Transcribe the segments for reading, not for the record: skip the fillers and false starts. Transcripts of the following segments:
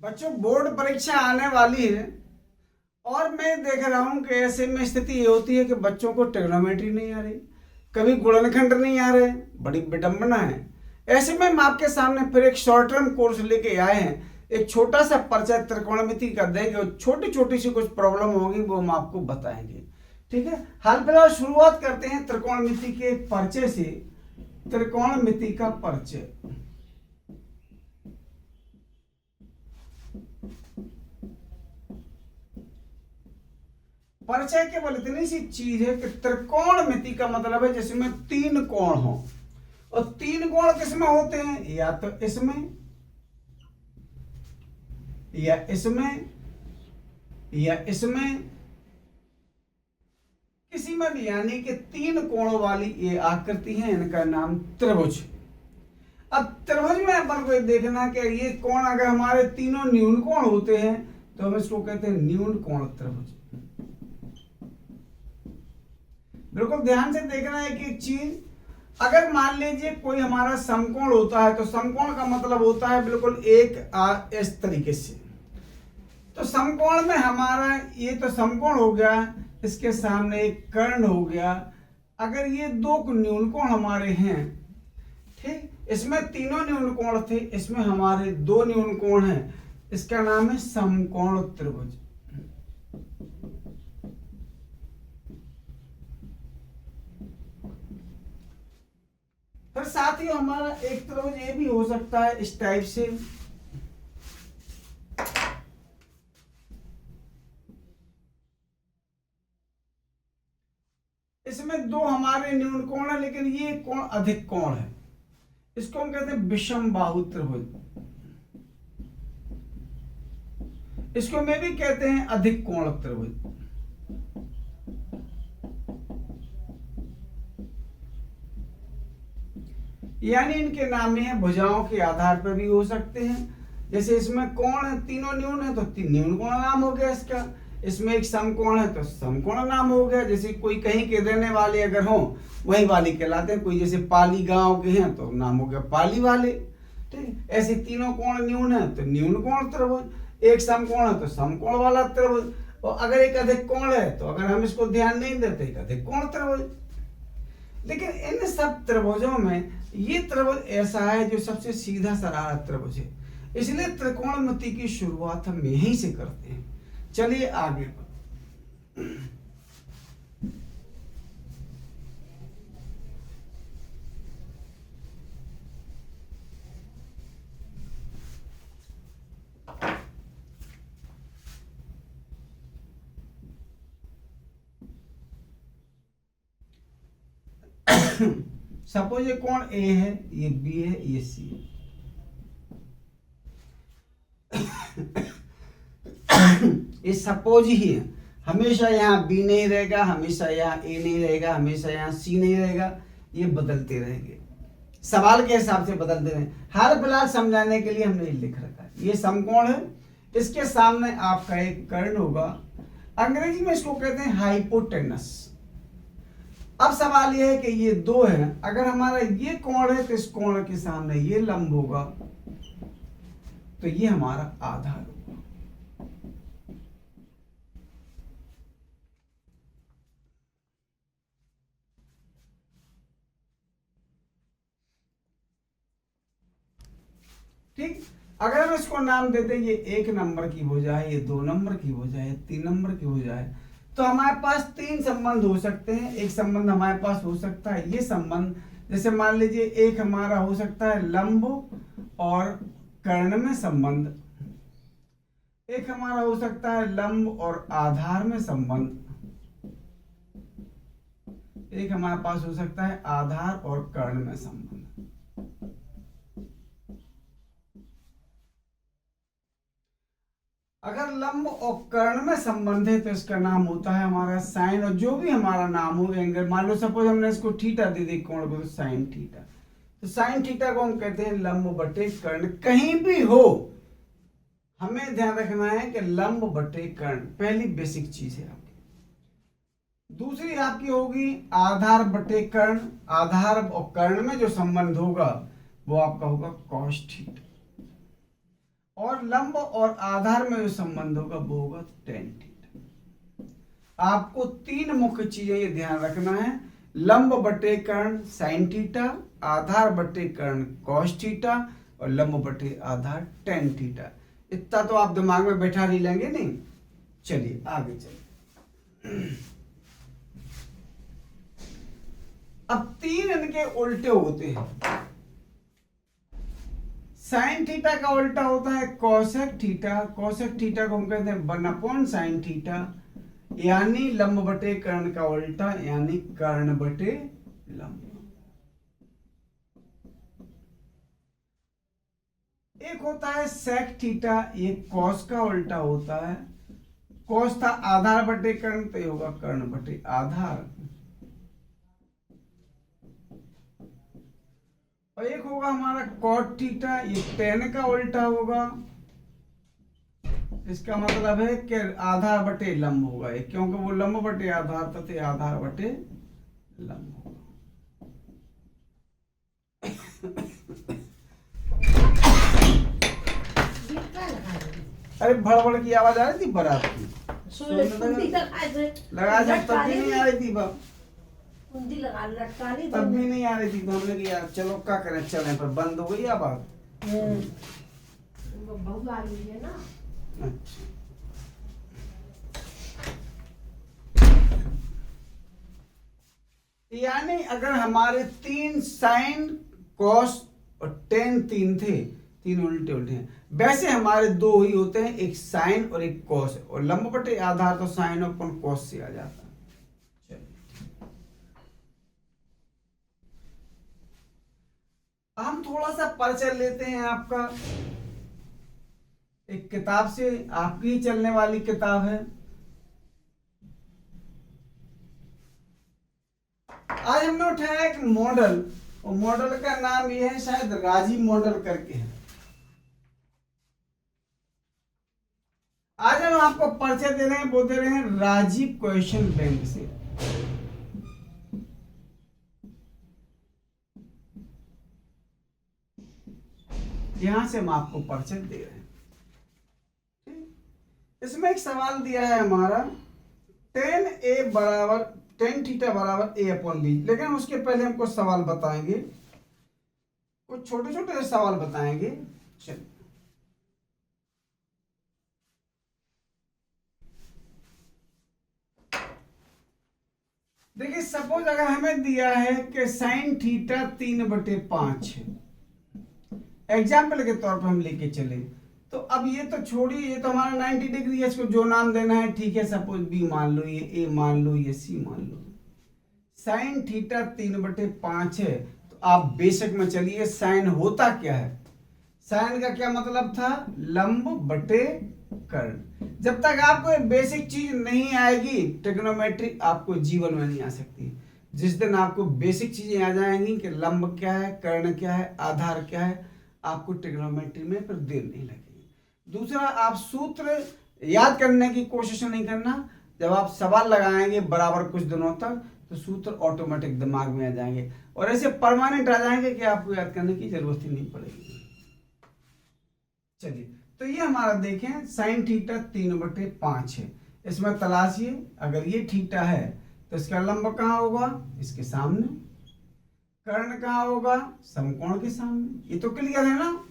बच्चों बोर्ड परीक्षा आने वाली है और मैं देख रहा हूँ कि ऐसे में स्थिति ये होती है कि बच्चों को ट्रिग्नोमेट्री नहीं आ रही, कभी गुणनखंड नहीं आ रहे, बड़ी विडंबना है। ऐसे में हम आपके सामने फिर एक शॉर्ट टर्म कोर्स लेके आए हैं, एक छोटा सा परिचय त्रिकोणमिति का देंगे, छोटी छोटी सी कुछ प्रॉब्लम होगी वो हम आपको बताएंगे। ठीक है, हाल फिलहाल शुरुआत करते हैं त्रिकोणमिति के परिचय से। त्रिकोणमिति का परिचय। परिचय केवल इतनी सी चीज है कि त्रिकोणमिति का मतलब है जिसमें तीन कोण हो, और तीन कोण किसमें होते हैं, या तो इसमें या इसमें या इसमें, किसी में भी, यानी कि तीन कोणों वाली ये आकृति है, इनका नाम त्रिभुज। अब त्रिभुज में अपन को देखना कि ये कोण अगर हमारे तीनों न्यून कोण होते हैं तो हम इसको कहते हैं न्यून कोण त्रिभुज। बिल्कुल ध्यान से देखना है कि एक चीज, अगर मान लीजिए कोई हमारा समकोण होता है तो समकोण का मतलब होता है बिल्कुल एक इस तरीके से। तो समकोण में हमारा ये तो समकोण हो गया, इसके सामने एक कर्ण हो गया। अगर ये दो न्यून कोण हमारे हैं, ठीक, इसमें तीनों न्यून कोण थे, इसमें हमारे दो न्यून कोण हैं, इसका नाम है समकोण त्रिभुज। फिर साथ ही हमारा एक त्रिभुज ये भी हो सकता है इस टाइप से, इसमें दो हमारे न्यून कोण है लेकिन ये कोण अधिक कोण है, इसको हम कहते हैं विषम बाहु त्रिभुज। इसको में भी कहते हैं अधिक कोण त्रिभुज। यानी इनके नाम है भुजाओं के आधार पर भी हो सकते हैं। जैसे इसमें कोण है, तीनों न्यून है तो न्यून कोण नाम हो गया इसका। इसमें एक समकोण है तो समकोण नाम हो गया। जैसे कोई कहीं के रहने वाले अगर हो वही वाले कहलाते हैं। कोई जैसे पाली गांव के हैं तो नाम हो गया पाली वाले। ठीक, ऐसे तीनों कोण न्यून है तो न्यून कोण त्रिभुज। एक समकोण है तो समकोण वाला त्रिभुज। और अगर एक अधिक कोण है तो अगर हम इसको ध्यान नहीं देते एक अधिक कोण त्रिभुज। लेकिन इन सब त्रिभुजों में ये त्रिभुज ऐसा है जो सबसे सीधा साधा त्रिभुज है, इसलिए त्रिकोणमिति की शुरुआत हम यहीं से करते हैं। चलिए आगे सपोज ये कोण ए है, ये बी है, ये सी है। ये सपोज ही है, हमेशा यहाँ बी नहीं रहेगा, हमेशा यहाँ ए नहीं रहेगा, हमेशा यहाँ सी नहीं रहेगा, ये बदलते रहेंगे, सवाल के हिसाब से बदलते रहेंगे। हाल फिलहाल समझाने के लिए हमने लिख रखा है। ये समकोण है, इसके सामने आपका एक कर्ण होगा, अंग्रेजी में इसको कहते हैं हाइपोटेनस। अब सवाल यह है कि ये दो है, अगर हमारा ये कोण है तो इस कोण के सामने ये लंब होगा, तो ये हमारा आधार होगा। ठीक, अगर हम इसको नाम देते ये 1 नंबर की भुजा है, ये 2 नंबर की भुजा है, 3 नंबर की भुजा है, तो हमारे पास 3 संबंध हो सकते हैं। एक संबंध हमारे पास हो सकता है ये संबंध, जैसे मान लीजिए एक हमारा हो सकता है लंब और कर्ण में संबंध, एक हमारा हो सकता है लंब और आधार में संबंध, एक हमारे पास हो सकता है आधार और कर्ण में संबंध। अगर लंब और कर्ण में संबंध है तो इसका नाम होता है हमारा साइन, और जो भी हमारा नाम हो एंगल, मान लो सपोज हमने इसको थीटा दे दी कोण को, तो साइन थीटा, तो साइन थीटा को हम कहते हैं लंब बटे कर्ण। कहीं भी हो हमें ध्यान रखना है कि लंब बटे कर्ण पहली बेसिक चीज है आपकी। दूसरी आपकी होगी आधार बटे कर्ण। आधार और कर्ण में जो संबंध होगा वो आपका होगा कॉस थीटा। और लंब और आधार में जो संबंध होगा वो होगा tan थीटा। आपको तीन मुख्य चीजें ये ध्यान रखना है, लंब बटे कर्ण sin थीटा, आधार बटे कर्ण cos थीटा और लंब बटे आधार tan थीटा। इतना तो आप दिमाग में बैठा नहीं लेंगे नहीं। चलिए आगे चलिए। अब तीन इनके उल्टे होते हैं। साइन थीटा का उल्टा होता है कोसेक थीटा। कोसेक थीटा को हम कहते हैं 1/sin थीटा, यानी लंब बटे कर्ण का उल्टा, यानी कर्ण बटे लंब। एक होता है सेक थीटा, ये कॉस का उल्टा होता है। कॉस था आधार बटे कर्ण, तो ये होगा कर्ण बटे आधार। और एक होगा हमारा कॉट थीटा, ये tan का उल्टा होगा। इसका मतलब है कि आधार बटे लंब होगा ये, क्योंकि वो लंब बटे आधार तथा आधार बटे लंब होगा। अरे भड़बड़ की आवाज आ रही थी पर आपकी, लगा जब तब भी नहीं आ रही थी बाप, तब भी नहीं आ रही थी। तो हमने कहा यार चलो क्या करें, चलें, पर बंद हो गई अब बात। बहुत आ रही है ना। अच्छा, यानी अगर हमारे तीन साइन कॉस और tan तीन थे, तीन उल्टे उल्टे हैं, वैसे हमारे दो ही होते हैं, एक साइन और एक कॉस, और लंब बटे आधार तो साइन और कॉस से आ जाता है। हम थोड़ा सा परिचय लेते हैं आपका एक किताब से, आपकी ही चलने वाली किताब है। आज हमने उठाया एक मॉडल, और मॉडल का नाम ये है, शायद राजी मॉडल करके है। आज हम आपको परिचय दे रहे हैं, वो दे रहे हैं राजीव क्वेश्चन बैंक से। यहां से हम आपको परिचय दे रहे हैं। इसमें एक सवाल दिया है हमारा, tan थीटा बराबर a/b, लेकिन उसके पहले हम कुछ सवाल बताएंगे, कुछ छोटे छोटे सवाल बताएंगे। चलिए देखिए, सपोज अगर हमें दिया है कि साइन थीटा 3/5 है, एग्जाम्पल के तौर पर हम लेके चले, तो अब ये तो छोड़िए, ये तो हमारा 90 डिग्री है, इसको जो नाम देना है ठीक है, सपोज बी मान लो, ये ए मान लो, ये सी मान लो। साइन थीटा 3/5 है, तो आप बेशक में चलिए, साइन होता क्या है, साइन का क्या मतलब था, लंब बटे कर्ण। जब तक आपको एक बेसिक चीज नहीं आएगी, ट्रिग्नोमेट्री आपको जीवन में नहीं आ सकती। जिस दिन आपको बेसिक चीजें आ जाएंगी कि लंब क्या है, कर्ण क्या है, आधार क्या है, आपको ट्रिग्नोमेट्री में फिर देर नहीं लगेगी। दूसरा, आप सूत्र याद करने की कोशिश नहीं करना, जब आप सवाल लगाएंगे बराबर कुछ दिनों तक, तो सूत्र ऑटोमेटिक दिमाग में आ जाएंगे और ऐसे परमानेंट आ जाएंगे कि आपको याद करने की जरूरत ही नहीं पड़ेगी। चलिए, तो ये हमारा देखें साइन थीटा 3/5 है, इसमें तलाशिए, अगर ये थीटा है तो इसका लंब कहाँ होगा, इसके सामने, कर्ण कहाँ होगा, समकोण के सामने। ये तो क्लियर है ना।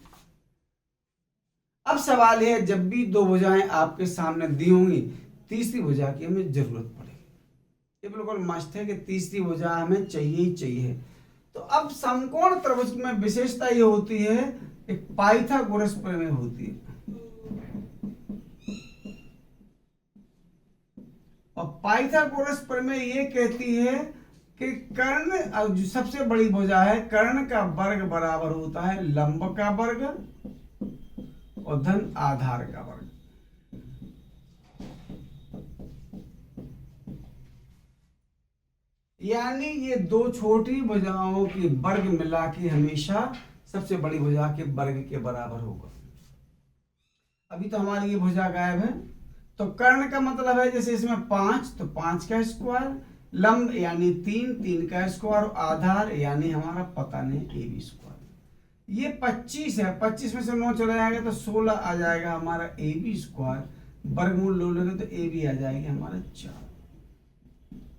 अब सवाल है, जब भी दो भुजाएं आपके सामने दी होंगी, तीसरी भुजा की हमें जरूरत पड़ेगी। ये बिल्कुल मस्त है कि तीसरी भुजा हमें चाहिए ही चाहिए। तो अब समकोण त्रिभुज में विशेषता ये होती है, एक पाइथागोरस प्रमेय होती है, और पाइथागोरस प्रमेय ये कहती है कि कर्ण, जो सबसे बड़ी भुजा है, कर्ण का वर्ग बराबर होता है लंब का वर्ग और धन आधार का वर्ग। यानी ये दो छोटी भुजाओं की वर्ग मिला के हमेशा सबसे बड़ी भुजा के वर्ग के बराबर होगा। अभी तो हमारी ये भुजा गायब है, तो कर्ण का मतलब है, जैसे इसमें 5 तो 5 का स्क्वायर, लंब यानी 3 का स्क्वायर, आधार यानी हमारा पता नहीं AB स्क्वायर। ये 25 है, 25 में से 9 चला जाएगा तो 16 आ जाएगा हमारा AB²। वर्गमूल लो लोगे तो AB आ जाएगी हमारा 4।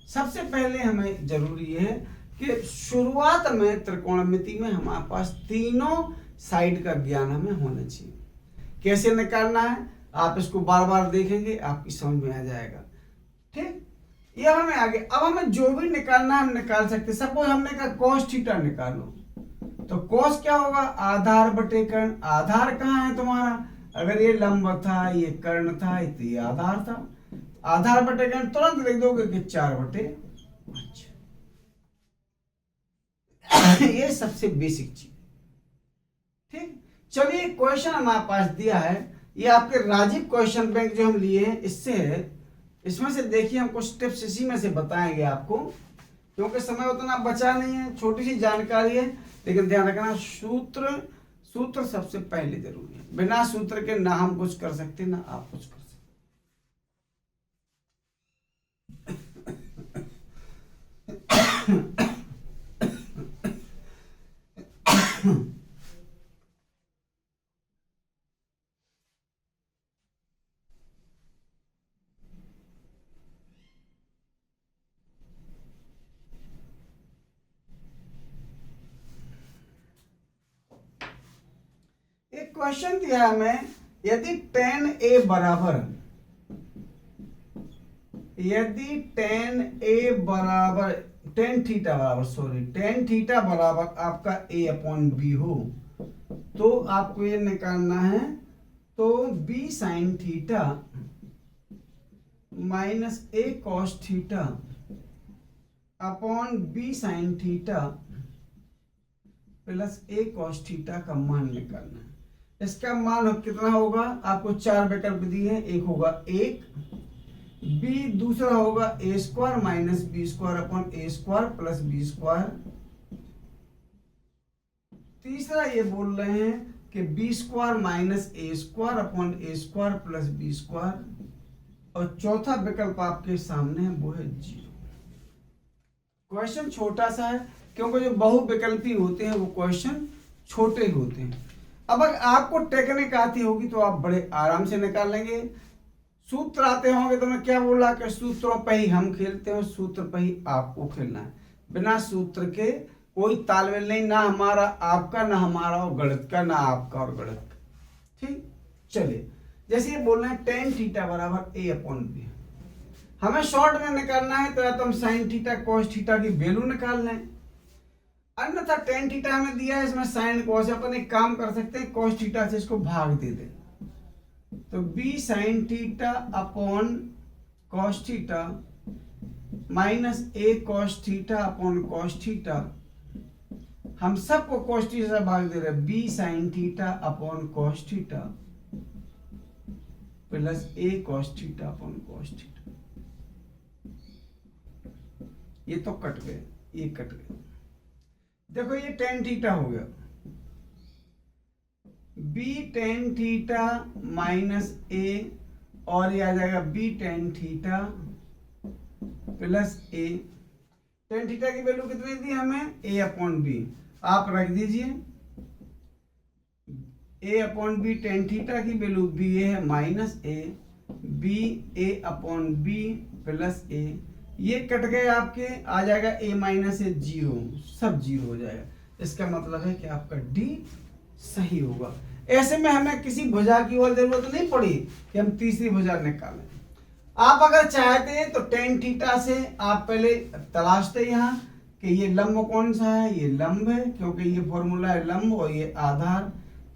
सबसे पहले हमें जरूरी है कि शुरुआत में त्रिकोणमिति में हमारे पास तीनों साइड का ज्ञान हमें होना चाहिए। कैसे निकालना है आप इसको बार बार देखेंगे, आपकी समझ में आ जाएगा। ठीक, ये हमें आगे, अब हमें जो भी निकालना है हम निकाल सकते। सपोज हमने कहा cos थीटा निकालो, तो cos क्या होगा, आधार बटे कर्ण। आधार कहाँ है तुम्हारा, अगर ये लंब था, ये कर्ण था, तो ये आधार था। आधार बटे कर्ण तुरंत लिख दोगे कि 4/5। ये सबसे बेसिक चीज। ठीक, चलिए क्वेश्चन हमारे पास दिया है, ये आपके राजीव क्वेश्चन बैंक जो हम लिए हैं इससे है। इसमें से देखिए हम कुछ टिप्स इसी में से बताएंगे आपको, क्योंकि समय उतना बचा नहीं है, छोटी सी जानकारी है, लेकिन ध्यान रखना सूत्र सबसे पहले जरूरी है। बिना सूत्र के ना हम कुछ कर सकते ना आप कुछ कर सकते। एक क्वेश्चन दिया है हमें, यदि tan A बराबर, tan थीटा बराबर आपका A/B हो, तो आपको ये निकालना है, तो B sin theta minus A cos theta upon B sin theta plus A cos theta का मान निकालना है। इसका मान कितना होगा, आपको 4 विकल्प दिए हैं, एक होगा 1, B दूसरा होगा A² minus B² upon A² plus B², तीसरा ये बोल रहे हैं कि B² minus A² upon A² plus B², और चौथा विकल्प आपके सामने है वो है 0। क्वेश्चन छोटा सा है, क्योंकि जो बहुविकल्पी होते हैं वो क्वेश्चन छोटे होते हैं। अब अगर आपको टेक्निक आती होगी तो आप बड़े आराम से निकाल लेंगे। सूत्र आते होंगे तो मैं क्या बोल रहा कि सूत्रों पे ही हम खेलते हैं, सूत्र पे ही आपको खेलना है। बिना सूत्र के कोई तालमेल नहीं, ना हमारा आपका, ना हमारा और गणित का, ना आपका और गणित का। ठीक, चलिए जैसे ये बोल रहे हैं tan थीटा बराबर A/B, हमें शॉर्ट में निकालना है, तो या तो हम sin थीटा cos थीटा की वैल्यू निकाल लें, अन्यथा tan थीटा हमें दिया है, इसमें sin cos, अपन एक काम कर सकते हैं cos थीटा से इसको भाग दे दें, तो B sin theta upon cos theta minus A cos theta upon cos theta, हम सबको cos थीटा से भाग दे रहे हैं, B sin theta upon cos theta plus A cos theta upon cos theta. ये तो कट गए, ये कट गए। देखो ये tan थीटा हो गया, B tan theta minus A, और ये आ जाएगा B tan theta plus A। tan theta की वैल्यू कितनी दी हमें, A/B, आप रख दीजिए A/B। tan थीटा की वैल्यू B है minus A, B A/B plus A, ये कट गए आपके, आ जाएगा A माइनस A 0, सब 0 हो जाएगा। इसका मतलब है कि आपका D सही होगा। ऐसे में हमें किसी भुजा की और जरूरत नहीं पड़ी कि हम तीसरी भुजा निकालें। आप अगर चाहते तो tan थीटा से आप पहले तलाशते यहाँ कि ये लंब कौन सा है, ये लंब है, क्योंकि ये फॉर्मूला है लंब, और ये आधार,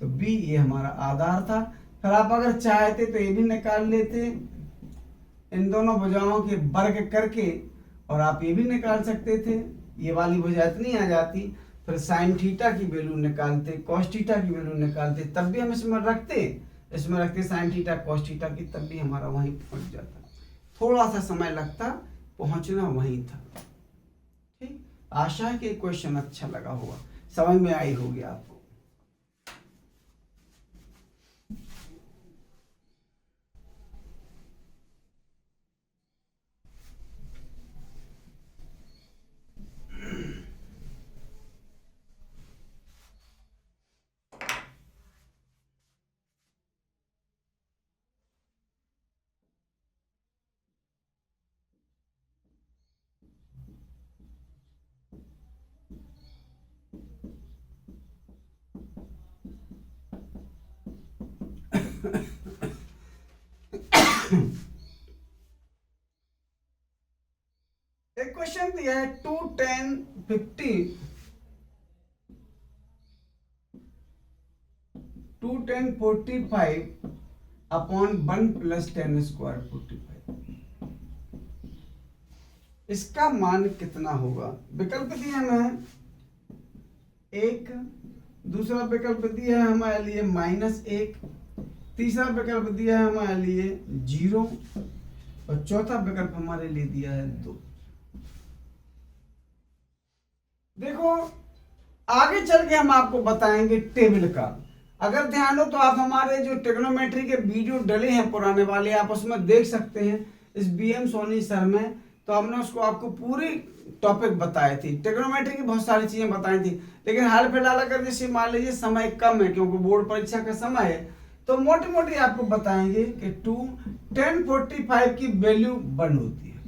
तो B ये हमारा आधार था। फिर आप अगर चाहते तो ये भी निकाल लेते, इन दोनों भुजाओं के वर्ग करके, और आप ये भी निकाल सकते थे, ये वाली भुजा इतनी आ जाती, फिर साइन थीटा की वैल्यू निकालते, कॉस थीटा की वैल्यू निकालते, तब भी हम इसमें रखते साइन थीटा कॉस थीटा की, तब भी हमारा वहीं पहुंच जाता। थोड़ा सा समय लगता, पहुंचना वहीं था। ठीक, आशा है कि क्वेश्चन अच्छा लगा होगा, समझ में आई होगी आपको। एक क्वेश्चन दिया है 2 10 50 2 10 45 अपॉन 1 प्लस 10 स्क्वायर 45, इसका मान कितना होगा? विकल्प दिया है एक, दूसरा विकल्प दिया है हमारे लिए -1, तीसरा विकल्प दिया है हमारे लिए 0 और चौथा विकल्प हमारे लिए दिया है 2। देखो आगे चल के हम आपको बताएंगे टेबल का। अगर ध्यान हो तो आप हमारे जो ट्रिग्नोमेट्री के वीडियो डले हैं पुराने वाले, आप उसमें देख सकते हैं इस बीएम सोनी सर में, तो हमने उसको आपको पूरी टॉपिक बताए थी, ट्रिग्नोमेट्री की बहुत सारी चीजें बताई थी। लेकिन हाल फिलहाल अगर जैसे मान लीजिए समय कम है क्योंकि बोर्ड परीक्षा का समय है, तो मोटी मोटी आपको बताएंगे कि 2 10 45 की वैल्यू 1 होती है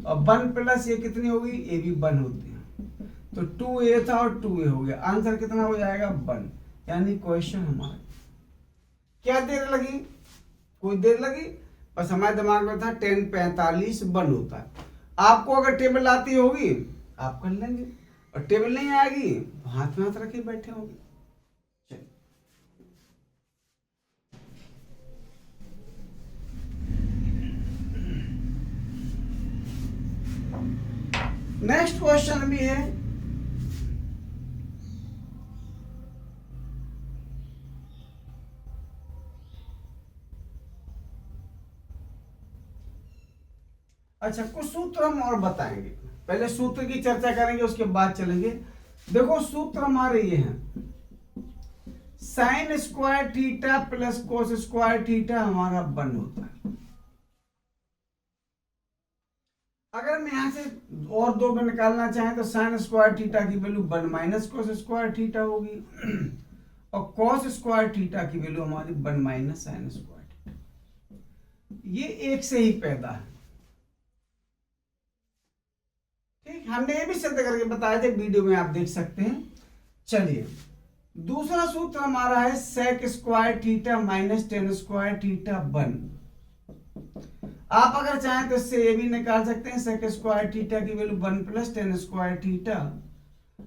और 1 प्लस ये कितनी होगी, ये भी 1 होती है। तो 2a था और 2a हो गया, आंसर कितना हो जाएगा 1। यानी क्वेश्चन हमारा क्या देर लगी, कोई देर लगी, बस हमारे दिमाग में था 10 45 1 होता है। आपको अगर टेबल आती होगी आप कर लेंगे और टेबल नहीं आएगी तो हाथ में हाथ रखे बैठे होंगे। नेक्स्ट क्वेश्चन भी है, अच्छा कुछ सूत्र हम और बताएंगे, पहले सूत्र की चर्चा करेंगे उसके बाद चलेंगे। देखो सूत्र हमारे ये हैं, sine square theta plus cos square theta हमारा 1 होता है। अगर मैं यहां से और दो में निकालना चाहें तो साइन स्क्वायर थीटा की value 1 minus cos square theta होगी और कोस स्क्वायर थीटा की वैल्यू हमारी 1 माइनस साइन स्क्वायर थीटा। ये एक से ही पैदा है, ठीक, हमने ये भी सिद्ध करके बताए थे, वीडियो में आप देख सकते हैं। चलिए दूसरा सूत्र हमारा है sec square theta minus tan square theta 1। आप अगर चाहें तो इससे ये भी निकाल सकते हैं, सेक स्क्वायर थीटा की value 1 plus ten square theta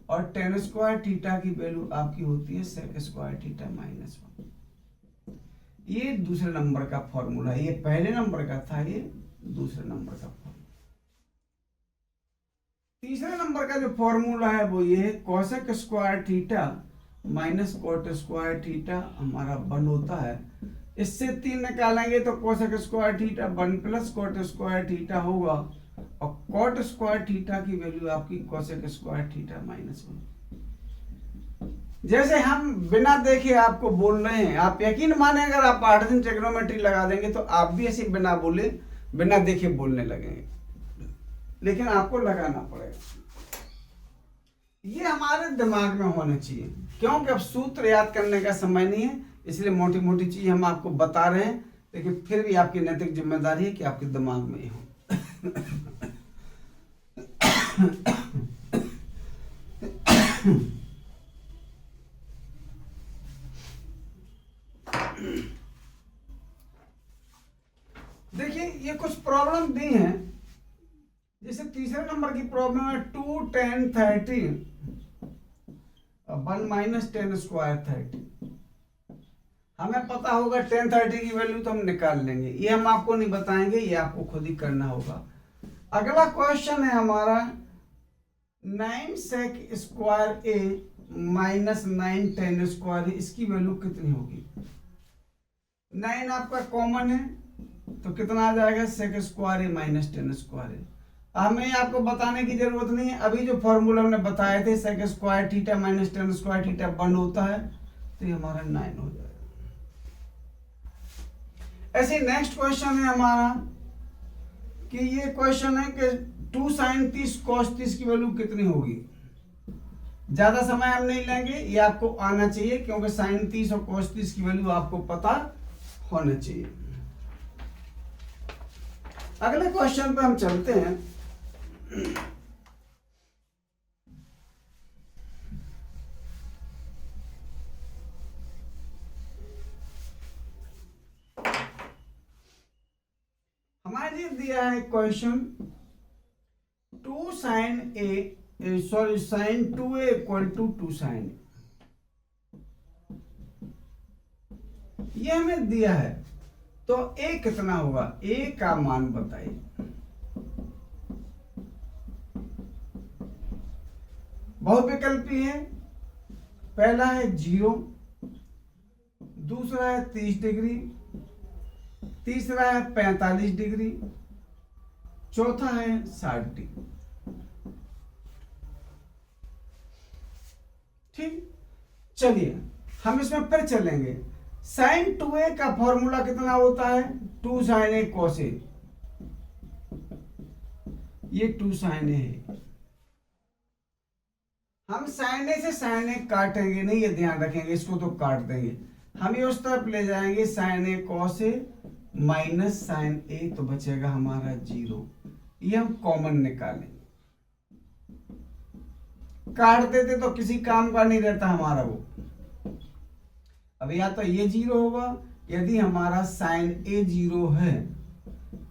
और टेन स्क्वायर थीटा की वैल्यू आपकी होती है सेक स्क्वायर थीटा माइनस 1। ये दूसरे नंबर का फॉर्मूला है, ये पहले नंबर का था, ये दूसरे नंबर का फॉर्मूला। तीसरे नंबर का जो फॉर्मूला है वो ये है cosec square theta minus cot square theta हमारा 1 होता है। इससे 3 निकालेंगे तो cosec square theta 1 plus coat square theta होगा और कोट स्क्वायर थीटा की वैल्यू आपकी कोसेक स्क्वायर थीटा माइनस 1। जैसे हम बिना देखे आपको बोल रहे हैं, आप यकीन माने अगर आप 8 दिन ट्रिग्नोमेट्री लगा देंगे तो आप भी ऐसे बिना बोले बिना देखे बोलने लगेंगे, लेकिन आपको लगाना पड़ेगा। ये हमारे दिमाग में होना चाहिए, क्योंकि अब सूत्र याद करने का समय नहीं है, इसलिए मोटी मोटी चीज हम आपको बता रहे हैं, लेकिन फिर भी आपकी नैतिक जिम्मेदारी है कि आपके दिमाग में ये हो। देखिए ये कुछ प्रॉब्लम दी हैं, जैसे तीसरे नंबर की प्रॉब्लम है 2 10 30 1 माइनस टेन स्क्वायर 30। हमें पता होगा 10 30 की वैल्यू तो हम निकाल लेंगे, ये हम आपको नहीं बताएंगे, ये आपको खुद ही करना होगा। अगला क्वेश्चन है हमारा 9 सेक स्क्वायर ए माइनस 9 10 स्क्वायर, इसकी वैल्यू कितनी होगी? 9 आपका कॉमन है तो कितना आ जाएगा, सेक स्क्वायर ए माइनस 10 स्क्वायर ए। हमें आपको बताने की जरूरत नहीं है, अभी जो फॉर्मूला हमने बताए थे sec square theta minus 10 square theta 1 होता है, तो ये हमारा 9 हो जाएगा। ऐसे नेक्स्ट क्वेश्चन है हमारा कि ये क्वेश्चन है कि 2 sin 30 cos 30 की वैल्यू कितनी होगी। ज्यादा समय हम नहीं लेंगे, ये आपको आना चाहिए क्योंकि sin 30 और cos 30 की वैल्यू आपको पता होना चाहिए। अगले क्वेश्चन पे हम चलते हैं। ये दिया है question 2 sin sin 2a equal to 2 sin ये हमें दिया है, तो a कितना होगा, a का मान बताइए। बहुविकल्पी है, पहला है 0, दूसरा है 30 डिग्री, तीसरा है 45 डिग्री, चौथा है 60 डिग्री। ठीक, चलिए हम इसमें फिर चलेंगे। sin 2a का फॉर्मूला कितना होता है, 2 sin a cos a, ये 2 sin a है। हम sin a से sin a काटेंगे नहीं, ये ध्यान रखेंगे, इसको तो काट देंगे। हम ये उस तरफ ले जाएंगे sin a cos a minus sin a, तो बचेगा हमारा 0। ये हम कॉमन निकालेंगे, काट देते तो किसी काम का नहीं रहता हमारा वो। अब या तो ये 0 होगा, यदि हमारा sin a 0 है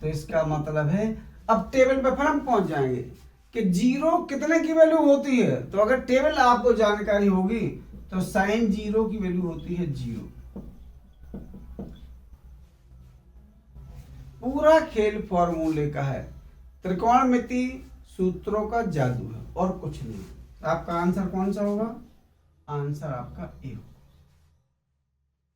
तो इसका मतलब है, अब टेबल पे फिर हम पहुंच जाएंगे कि 0 कितने की वैल्यू होती है। तो अगर टेबल आपको जानकारी होगी तो sin 0 की वैल्यू होती है 0। पूरा खेल फॉर्मूले का है, त्रिकोणमिति सूत्रों का जादू है और कुछ नहीं। आपका आंसर कौन सा होगा, आंसर आपका ए होगा।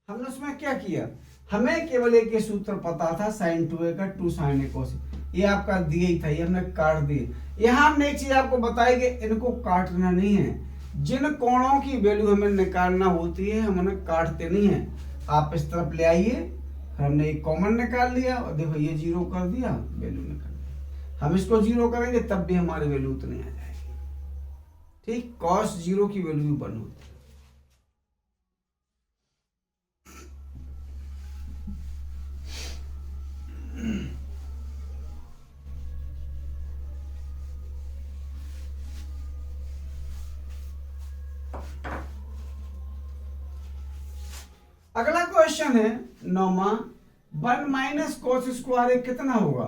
हमने उसमें क्या किया, हमें केवल एक सूत्र पता था sin 2a का 2 sin a cos a, ये आपका दिया ही था, ये हमने काट दिए। यहाँ हमने एक चीज आपको बताई कि इनको काटना नहीं है, जिन कोणों की वैल्यू हमें निकालना होती है हम उन्हें काटते नहीं है। आप इस तरफ ले आइए, हमने एक कॉमन निकाल लिया और देखो ये 0 कर दिया, वैल्यू निकाल दिया। हम इसको 0 करेंगे तब भी हमारी वैल्यू उतनी आ जाएगी। ठीक, cos 0 की वैल्यू 1 होती है। अगला क्वेश्चन है 9वां, 1 माइनस कोस स्क्वायर कितना होगा।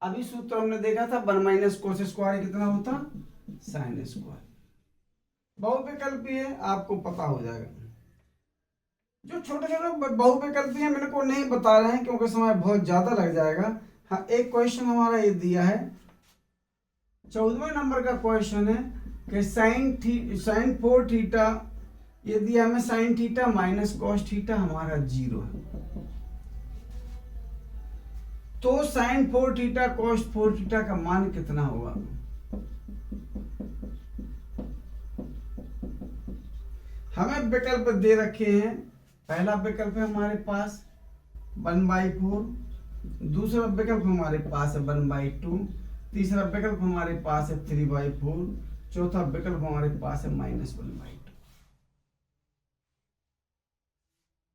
अभी सूत्र हमने देखा था 1 माइनस कोस स्क्वायर कितना होता, साइन स्क्वायर। बहुविकल्पी है, आपको पता हो जाएगा। जो छोटे छोटे बहुविकल्पी है मैंने को नहीं बता रहे हैं क्योंकि समय बहुत ज्यादा लग जाएगा। हाँ, एक क्वेश्चन हमारा ये दिया है 14वें नंबर का क्वेश्चन है कि साइन 4 थीटा, ये दिया हमें sine theta minus cos theta हमारा 0 है। तो साइन 4 थीटा कॉस 4 थीटा का मान कितना होगा। हमें विकल्प दे रखे हैं, पहला विकल्प है हमारे पास 1/4, दूसरा विकल्प हमारे पास है 1/2, तीसरा विकल्प हमारे पास है 3/4, चौथा विकल्प हमारे पास है -1/2।